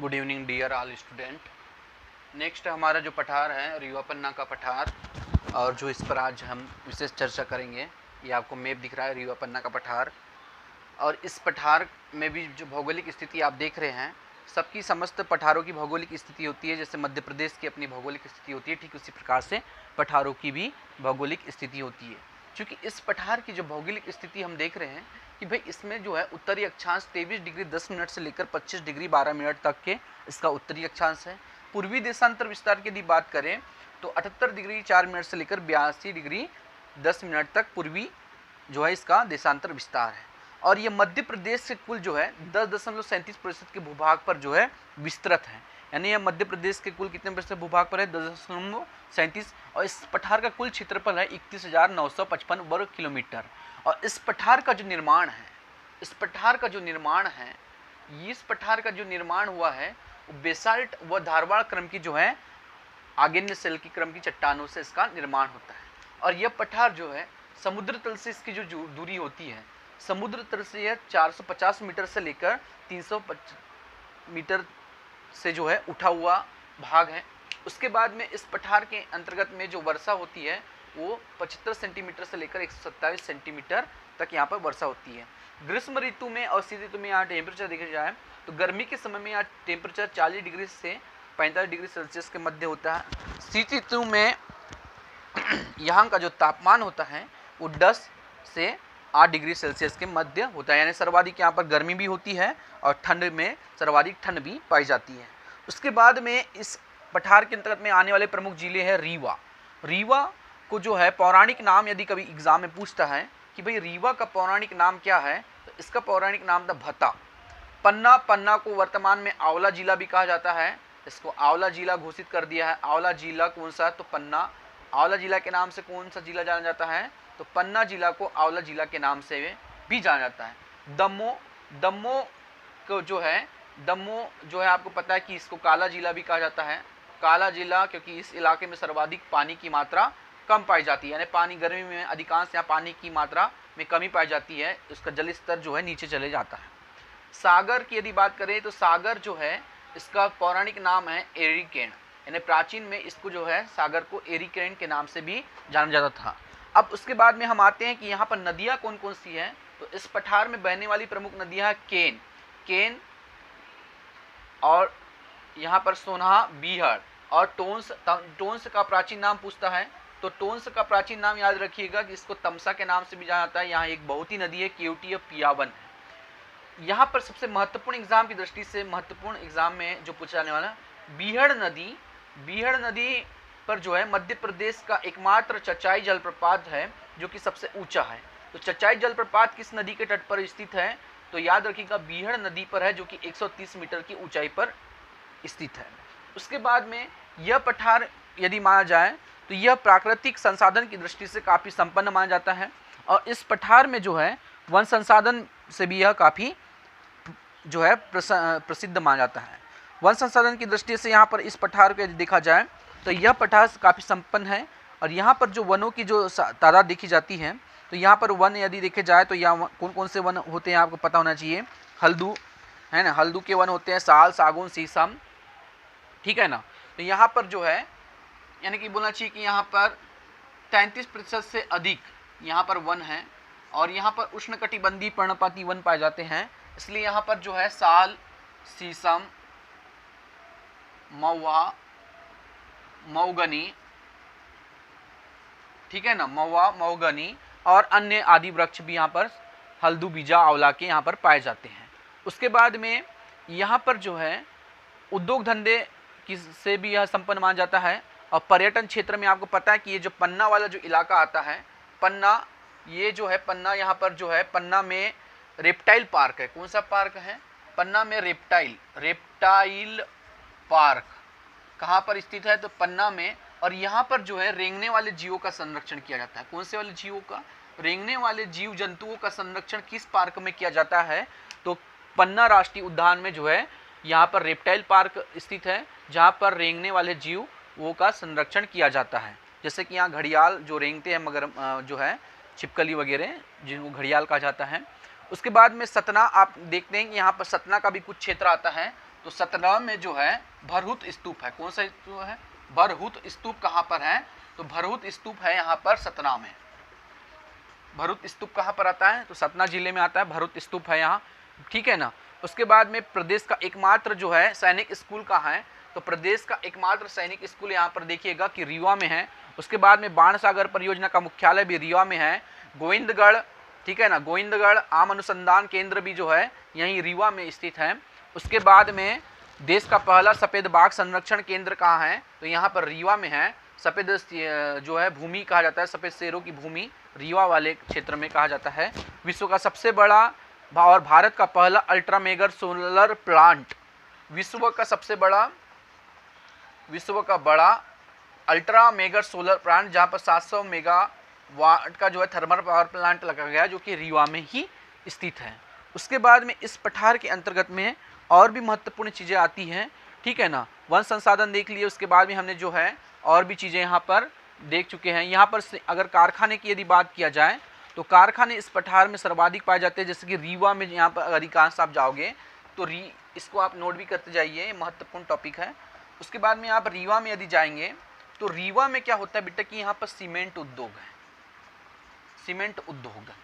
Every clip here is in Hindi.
Good evening dear all student. Next हमारा जो पठार है रीवा पन्ना का पठार, और जो इस पर आज हम विशेष चर्चा करेंगे। ये आपको मैप दिख रहा है रीवा पन्ना का पठार, और इस पठार में भी जो भौगोलिक स्थिति आप देख रहे हैं, सबकी समस्त पठारों की भौगोलिक स्थिति होती है। जैसे मध्य प्रदेश की अपनी भौगोलिक स्थिति होती है, ठीक उसी प्रकार से पठारों की भी भौगोलिक स्थिति होती है। क्योंकि इस पठार की जो भौगोलिक स्थिति हम देख रहे हैं कि भाई इसमें जो है उत्तरी अक्षांश 23 डिग्री 10 मिनट से लेकर 25 डिग्री 12 मिनट तक के इसका उत्तरी अक्षांश है। पूर्वी देशांतर विस्तार की यदि बात करें तो 78 डिग्री 4 मिनट से लेकर 82 डिग्री 10 मिनट तक पूर्वी जो है इसका देशांतर विस्तार है। और ये मध्य प्रदेश से कुल जो है 10.37% के भूभाग पर जो है विस्तृत है। यानी यह मध्य प्रदेश के कुल कितने प्रतिशत भूभाग पर है? 10.37। और इस पठार का कुल क्षेत्रफल है 31,955 वर्ग किलोमीटर। और इस पठार का जो निर्माण है, इस पठार का जो निर्माण हुआ है वो बेसाल्ट व धारवाड़ क्रम की जो है आग्नेय शेल की क्रम की चट्टानों से इसका निर्माण होता है। और यह पठार जो है समुद्र तल से इसकी जो दूरी होती है, समुद्र तल से यह 450 मीटर से लेकर 300 मीटर से जो है उठा हुआ भाग है। उसके बाद में इस पठार के अंतर्गत में जो वर्षा होती है वो 75 सेंटीमीटर से लेकर 127 सेंटीमीटर तक यहाँ पर वर्षा होती है। ग्रीष्म ऋतु में और शीत ऋतु में यहाँ टेम्परेचर देखा जाए तो गर्मी के समय में यहाँ टेम्परेचर 40 डिग्री से 45 डिग्री सेल्सियस के मध्य होता है। शीत ऋतु में यहाँ का जो तापमान होता है वो 10 से 8 डिग्री सेल्सियस के मध्य होता है। यानी सर्वाधिक यहाँ पर गर्मी भी होती है और ठंड में सर्वाधिक ठंड भी पाई जाती है। उसके बाद में इस पठार के अंतर्गत में आने वाले प्रमुख जिले हैं रीवा। रीवा को जो है पौराणिक नाम यदि कभी एग्जाम में पूछता है कि भाई रीवा का पौराणिक नाम क्या है, तो इसका पौराणिक नाम था भता। पन्ना को वर्तमान में आंवला जिला भी कहा जाता है। इसको आंवला जिला घोषित कर दिया है। आंवला जिला कौन सा? तो पन्ना। आंवला जिला के नाम से कौन सा जिला जाना जाता है? तो पन्ना जिला को आंवला जिला के नाम से भी जाना जाता है। दम्मो को जो है आपको पता है कि इसको काला जिला भी कहा जाता है। काला जिला क्योंकि इस इलाके में सर्वाधिक पानी की मात्रा कम पाई जाती है। यानी पानी गर्मी में अधिकांश यहाँ पानी की मात्रा में कमी पाई जाती है, उसका जल स्तर जो है नीचे चले जाता है। सागर की यदि बात करें तो सागर जो है इसका पौराणिक नाम है एरिकेन। यानी प्राचीन में इसको जो है सागर को एरिकेन के नाम से भी जाना जाता था। अब उसके बाद में हम आते हैं कि यहाँ पर नदियाँ कौन कौन सी हैं। तो इस पठार में बहने वाली प्रमुख नदियाँ केन और यहाँ पर सोनहा, बीहड़ और टोंस का प्राचीन नाम पूछता है तो टोंस का प्राचीन नाम याद रखिएगा कि इसको तमसा के नाम से भी जाना जाता है। यहाँ एक बहुत ही नदी है, केवटी या पियावन है। यहाँ पर सबसे महत्वपूर्ण एग्जाम की दृष्टि से महत्वपूर्ण एग्जाम में जो पूछा जाने वाला बीहड़ नदी पर जो है मध्य प्रदेश का एकमात्र चचाई जलप्रपात है जो कि सबसे ऊंचा है। तो चचाई जलप्रपात किस नदी के तट पर स्थित है? तो याद रखिएगा बीहड़ नदी पर है जो कि 130 मीटर की ऊंचाई पर स्थित है। उसके बाद में यह पठार यदि माना जाए तो यह प्राकृतिक संसाधन की दृष्टि से काफ़ी संपन्न माना जाता है। और इस पठार में जो है वन संसाधन से भी यह काफ़ी जो है प्रसिद्ध माना जाता है। वन संसाधन की दृष्टि से यहाँ पर इस पठार को यदि देखा जाए तो यह पठार काफ़ी संपन्न है। और यहाँ पर जो वनों की जो तादाद देखी जाती है तो यहाँ पर वन यदि देखे जाए तो यहाँ कौन कौन से वन होते हैं आपको पता होना चाहिए। हल्दू है ना, हल्दू के वन होते हैं, साल, सागौन, शीशम, ठीक है ना। तो यहाँ पर जो है यानी कि बोलना चाहिए कि यहाँ पर 33% से अधिक यहाँ पर वन है। और यहाँ पर उष्णकटिबंधीय पर्णपाती वन पाए जाते हैं। इसलिए यहाँ पर जो है साल, शीशम, महुआ, मऊगनी, ठीक है ना, महुआ, मऊगनी और अन्य आदि वृक्ष भी यहाँ पर हल्दू, बीजा, आंवला के यहाँ पर पाए जाते हैं। उसके बाद में यहाँ पर जो है उद्योग धंधे की से भी यह संपन्न माना जाता है। और पर्यटन क्षेत्र में आपको पता है कि ये जो पन्ना वाला जो इलाका आता है, पन्ना, ये जो है पन्ना, यहाँ पर जो है पन्ना में रेप्टाइल पार्क है। कौन सा पार्क है? पन्ना में रेप्टाइल पार्क कहाँ पर स्थित है? तो पन्ना में। और यहाँ पर जो है रेंगने वाले जीवों का संरक्षण किया जाता है। कौन से वाले जीवों का? रेंगने वाले जीव जंतुओं का संरक्षण किस पार्क में किया जाता है? तो पन्ना राष्ट्रीय उद्यान में जो है यहाँ पर रेप्टाइल पार्क स्थित है, जहाँ पर रेंगने वाले जीव वो का संरक्षण किया जाता है। जैसे कि यहाँ घड़ियाल जो रेंगते हैं, मगर जो है छिपकली वगैरह, जिनको घड़ियाल कहा जाता है। उसके बाद में सतना, आप देखते हैं कि यहाँ पर सतना का भी कुछ क्षेत्र आता है। तो सतना में जो है भरहुत स्तूप है। कौन सा स्तूप है? भरहुत स्तूप कहाँ पर है? तो भरहुत स्तूप है यहाँ पर सतना में। भरहुत स्तूप कहाँ पर आता है? तो सतना जिले में आता है, भरहुत स्तूप है यहाँ, ठीक है ना। उसके बाद में प्रदेश का एकमात्र जो है सैनिक स्कूल कहाँ है? तो प्रदेश का एकमात्र सैनिक स्कूल यहाँ पर देखिएगा कि रीवा में है। उसके बाद में बाण सागर परियोजना का मुख्यालय भी रीवा में है। गोविंदगढ़, ठीक है ना, गोविंदगढ़ आम अनुसंधान केंद्र भी जो है यहीं रीवा में स्थित है। उसके बाद में देश का पहला सफ़ेद बाघ संरक्षण केंद्र कहाँ है? तो यहाँ पर रीवा में है। सफ़ेद जो है भूमि कहा जाता है, सफ़ेद शेरों की भूमि रीवा वाले क्षेत्र में कहा जाता है। विश्व का सबसे बड़ा और भारत का पहला अल्ट्रा मेगा सोलर प्लांट, विश्व का बड़ा अल्ट्रा मेगा सोलर प्लांट जहाँ पर 700 मेगावाट का जो है थर्मल पावर प्लांट लगा गया, जो कि रीवा में ही स्थित है। उसके बाद में इस पठार के अंतर्गत में और भी महत्वपूर्ण चीज़ें आती हैं, ठीक है ना। वन संसाधन देख लिए, उसके बाद में हमने जो है और भी चीज़ें यहाँ पर देख चुके हैं। यहाँ पर अगर कारखाने की यदि बात किया जाए तो कारखाने इस पठार में सर्वाधिक पाए जाते हैं। जैसे कि रीवा में यहाँ पर अधिकांश आप जाओगे तो इसको आप नोट भी करते जाइए, महत्वपूर्ण टॉपिक है। उसके बाद में आप रीवा में यदि जाएंगे तो रीवा में क्या होता है बेटा कि यहाँ पर सीमेंट उद्योग है, सीमेंट उद्योग है।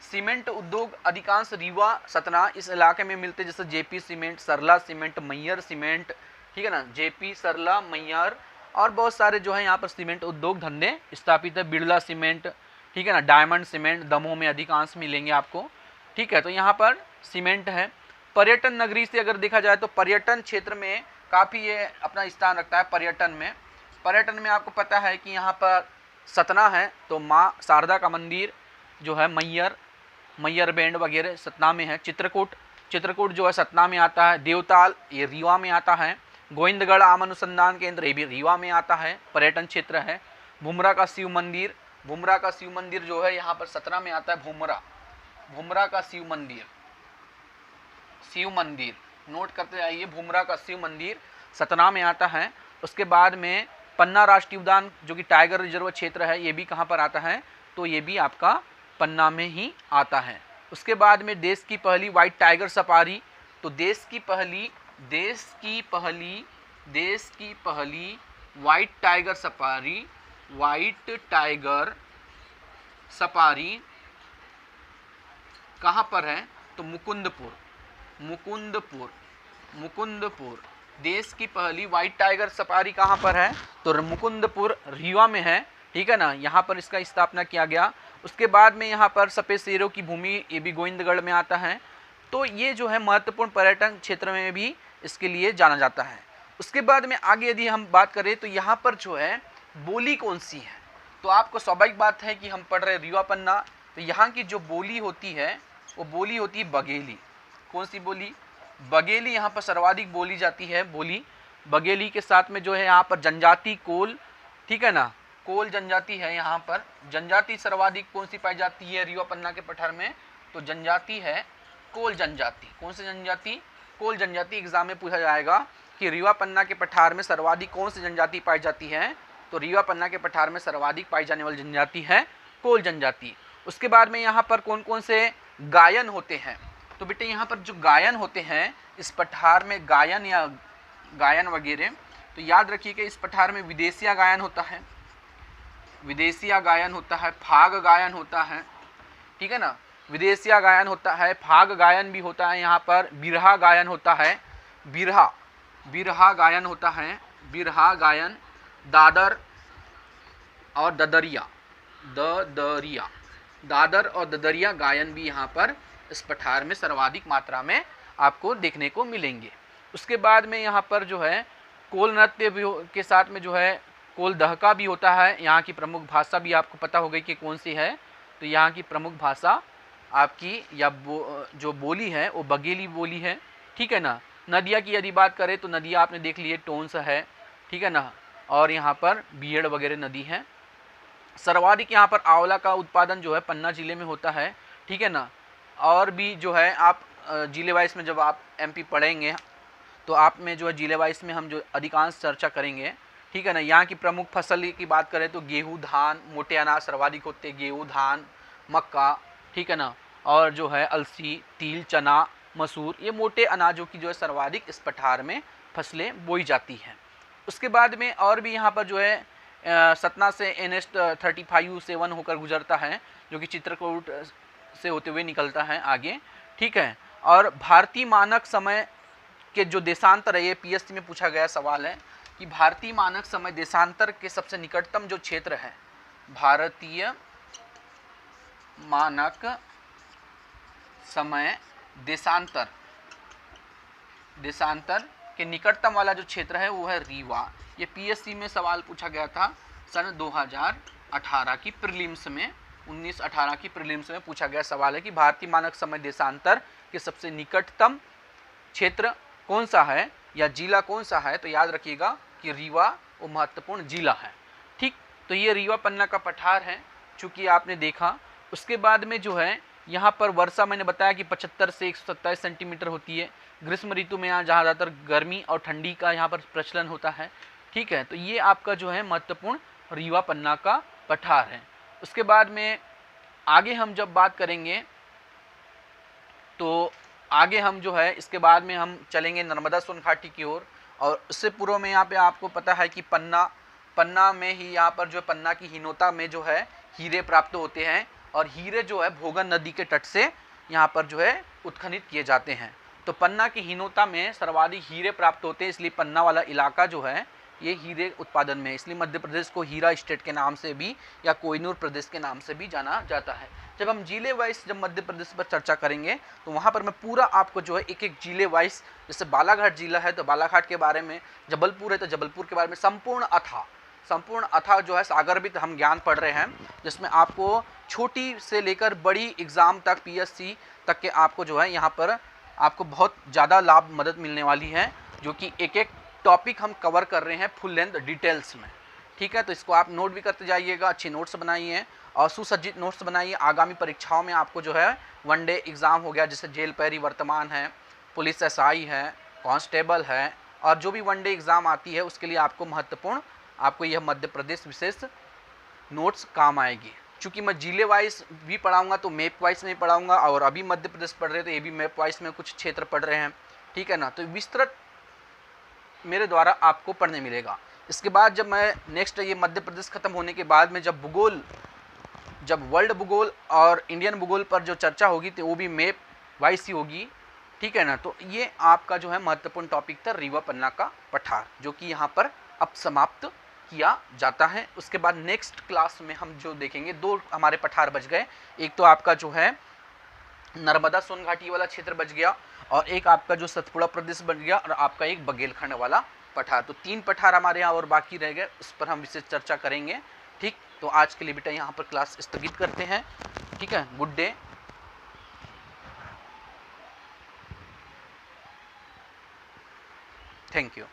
सीमेंट उद्योग अधिकांश रीवा सतना इस इलाके में मिलते हैं, जैसे जेपी सीमेंट, सरला सीमेंट, मैयर सीमेंट, ठीक है ना, जेपी, सरला, मैयर और बहुत सारे जो है यहाँ पर सीमेंट उद्योग धंधे स्थापित है। बिरला सीमेंट, ठीक है ना, डायमंड सीमेंट दमोह में अधिकांश मिलेंगे आपको, ठीक है। तो यहाँ पर सीमेंट है। पर्यटन नगरी से अगर देखा जाए तो पर्यटन क्षेत्र में काफ़ी ये अपना स्थान रखता है। पर्यटन में आपको पता है कि यहाँ पर सतना है तो माँ शारदा का मंदिर जो है, मैयर बैंड वगैरह सतना में है। चित्रकूट जो है सतना में आता है। देवताल ये रीवा में आता है। गोविंदगढ़ आम अनुसंधान केंद्र ये भी रीवा में आता है, पर्यटन क्षेत्र है। भुमरा का शिव मंदिर जो है यहाँ पर सतना में आता है। भुमरा का शिव मंदिर नोट करते आइए, भुमरा का शिव मंदिर सतना में आता है। उसके बाद में पन्ना राष्ट्रीय उद्यान जो कि टाइगर रिजर्व क्षेत्र है, ये भी कहाँ पर आता है? तो ये भी आपका पन्ना में ही आता है। उसके बाद में देश की पहली व्हाइट टाइगर सफारी, तो देश की पहली व्हाइट टाइगर सफारी कहाँ पर है? तो मुकुंदपुर देश की पहली व्हाइट टाइगर सफारी कहाँ पर है? तो मुकुंदपुर रीवा में है, ठीक है ना, यहाँ पर इसका स्थापना किया गया। उसके बाद में यहाँ पर सफ़ेद शेरों की भूमि ये भी गोविंदगढ़ में आता है। तो ये जो है महत्वपूर्ण पर्यटन क्षेत्र में भी इसके लिए जाना जाता है। उसके बाद में आगे यदि हम बात करें तो यहाँ पर जो है बोली कौन सी है? तो आपको स्वाभाविक बात है कि हम पढ़ रहे रीवा पन्ना, तो यहाँ की जो बोली होती है वो बोली होती है बघेली। कौन सी बोली? बघेली यहाँ पर सर्वाधिक बोली जाती है बोली। बघेली के साथ में जो है यहाँ पर जनजाति कोल, ठीक है ना, कोल जनजाति है। यहाँ पर जनजाति सर्वाधिक कौन सी पाई जाती है रीवा पन्ना के पठार में? तो जनजाति है कोल जनजाति। कौन सी जनजाति? कोल जनजाति। एग्जाम में पूछा जाएगा कि रीवा पन्ना के पठार में सर्वाधिक कौन सी जनजाति पाई जाती है? तो रीवा पन्ना के पठार में सर्वाधिक पाई जाने वाली जनजाति है कोल जनजाति। उसके बाद में यहाँ पर कौन कौन से गायन होते हैं? तो बेटे यहाँ पर जो गायन होते हैं इस पठार में, गायन वगैरह, तो याद रखिए कि इस पठार में विदेशिया गायन होता है, फाग गायन होता है, ठीक है ना, विदेशिया गायन होता है, फाग गायन भी होता है। यहाँ पर बिरहा गायन होता है, बिरहा गायन, दादर और ददरिया गायन भी यहाँ पर इस पठार में सर्वाधिक मात्रा में आपको देखने को मिलेंगे। उसके बाद में यहाँ पर जो है कोल नृत्य भी के साथ में जो है कोल दहका भी होता है। यहाँ की प्रमुख भाषा भी आपको पता हो गई कि कौन सी है? तो यहाँ की प्रमुख भाषा आपकी या जो बोली है वो बघेली बोली है, ठीक है ना। नदिया की यदि बात करें तो नदियाँ आपने देख ली है, टोंस है, ठीक है ना, और यहाँ पर बीड़ वगैरह नदी है। सर्वाधिक यहाँ पर आंवला का उत्पादन जो है पन्ना जिले में होता है, ठीक है ना। और भी जो है आप जिले वाइज में जब आप एमपी पढ़ेंगे तो आप में जो है जिले वाइज में हम जो अधिकांश चर्चा करेंगे, ठीक है ना। यहाँ की प्रमुख फसल की बात करें तो गेहूँ, धान, मोटे अनाज सर्वाधिक होते हैं, गेहूँ, धान, मक्का, ठीक है ना, और जो है अलसी, तिल, चना, मसूर, ये मोटे अनाजों की जो है सर्वाधिक इस पठार में फसलें बोई जाती हैं। उसके बाद में और भी यहाँ पर जो है सतना से NH-35 होकर गुजरता है, जो कि चित्रकूट से होते हुए निकलता है आगे, ठीक है। और भारतीय मानक समय के जो देशांतर है, ये PSC में पूछा गया सवाल है कि भारतीय मानक समय देशांतर के सबसे निकटतम जो क्षेत्र है, भारतीय मानक समय देशांतर के निकटतम वाला जो क्षेत्र है वो है रीवा। ये PSC में सवाल पूछा गया था सन 2018 की प्रीलिम्स में, 19-18 की प्रीलिम्स में पूछा गया सवाल है कि भारतीय मानक समय देशांतर के सबसे निकटतम क्षेत्र कौन सा है या जिला कौन सा है। तो याद रखिएगा कि रीवा वो महत्वपूर्ण जिला है, ठीक। तो ये रीवा पन्ना का पठार है, चूंकि आपने देखा। उसके बाद में जो है यहाँ पर वर्षा मैंने बताया कि 75 से 127 सेंटीमीटर होती है। ग्रीष्म ऋतु में यहाँ ज़्यादातर गर्मी और ठंडी का यहाँ पर प्रचलन होता है, ठीक है। तो ये आपका जो है महत्वपूर्ण रीवा पन्ना का पठार है। उसके बाद में आगे हम जब बात करेंगे तो आगे हम जो है इसके बाद में हम चलेंगे नर्मदा सोन घाटी की ओर। और उससे पूर्व में यहाँ पे आपको पता है कि पन्ना में ही यहाँ पर जो पन्ना की हिनोता में जो है हीरे प्राप्त होते हैं, और हीरे जो है भोगन नदी के तट से यहाँ पर जो है उत्खनित किए जाते हैं। तो पन्ना की हिनोता में सर्वाधिक हीरे प्राप्त होते हैं, इसलिए पन्ना वाला इलाका जो है ये हीरे उत्पादन में है। इसलिए मध्य प्रदेश को हीरा स्टेट के नाम से भी या कोहिनूर प्रदेश के नाम से भी जाना जाता है। जब हम जिले वाइज जब मध्य प्रदेश पर चर्चा करेंगे तो वहाँ पर मैं पूरा आपको जो है एक एक जिले वाइज, जैसे बालाघाट जिला है तो बालाघाट के बारे में, जबलपुर है तो जबलपुर के बारे में संपूर्ण अथाह जो है सागरविद हम ज्ञान पढ़ रहे हैं, जिसमें आपको छोटी से लेकर बड़ी एग्ज़ाम तक PSC तक के आपको जो है यहाँ पर आपको बहुत ज़्यादा लाभ मदद मिलने वाली है, जो कि एक एक टॉपिक हम कवर कर रहे हैं फुल लेंथ डिटेल्स में, ठीक है। तो इसको आप नोट भी करते जाइएगा, अच्छे नोट्स बनाइए और सुसज्जित नोट्स बनाइए। आगामी परीक्षाओं में आपको जो है वनडे एग्ज़ाम हो गया, जैसे जेल पैरी वर्तमान है, पुलिस SI है, कांस्टेबल है, और जो भी वनडे एग्ज़ाम आती है उसके लिए आपको महत्वपूर्ण आपको यह मध्य प्रदेश विशेष नोट्स काम आएगी। चूँकि मैं जिले वाइज भी पढ़ाऊँगा तो मैप वाइज में पढ़ाऊँगा, और अभी मध्य प्रदेश पढ़ रहे हैं तो ये भी मैप वाइज में कुछ क्षेत्र पढ़ रहे हैं, ठीक है ना। तो विस्तृत मेरे द्वारा आपको पढ़ने मिलेगा। इसके बाद जब मैं नेक्स्ट ये मध्य प्रदेश खत्म होने के बाद में जब वर्ल्ड भूगोल और इंडियन भूगोल पर जो चर्चा होगी तो वो भी मैप वाइज ही होगी, ठीक है ना। तो ये आपका जो है महत्वपूर्ण टॉपिक था रीवा पन्ना का पठार, जो कि यहाँ पर अब समाप्त किया जाता है। उसके बाद नेक्स्ट क्लास में हम जो देखेंगे, दो हमारे पठार बच गए, एक तो आपका जो है नर्मदा सोन घाटी वाला क्षेत्र बच गया, और एक आपका जो सतपुड़ा प्रदेश बन गया, और आपका एक बघेलखंड वाला पठार। तो 3 पठार हमारे यहाँ और बाकी रह गए, उस पर हम विशेष चर्चा करेंगे, ठीक। तो आज के लिए बेटा यहाँ पर क्लास स्थगित करते हैं, ठीक है। Good day, thank you.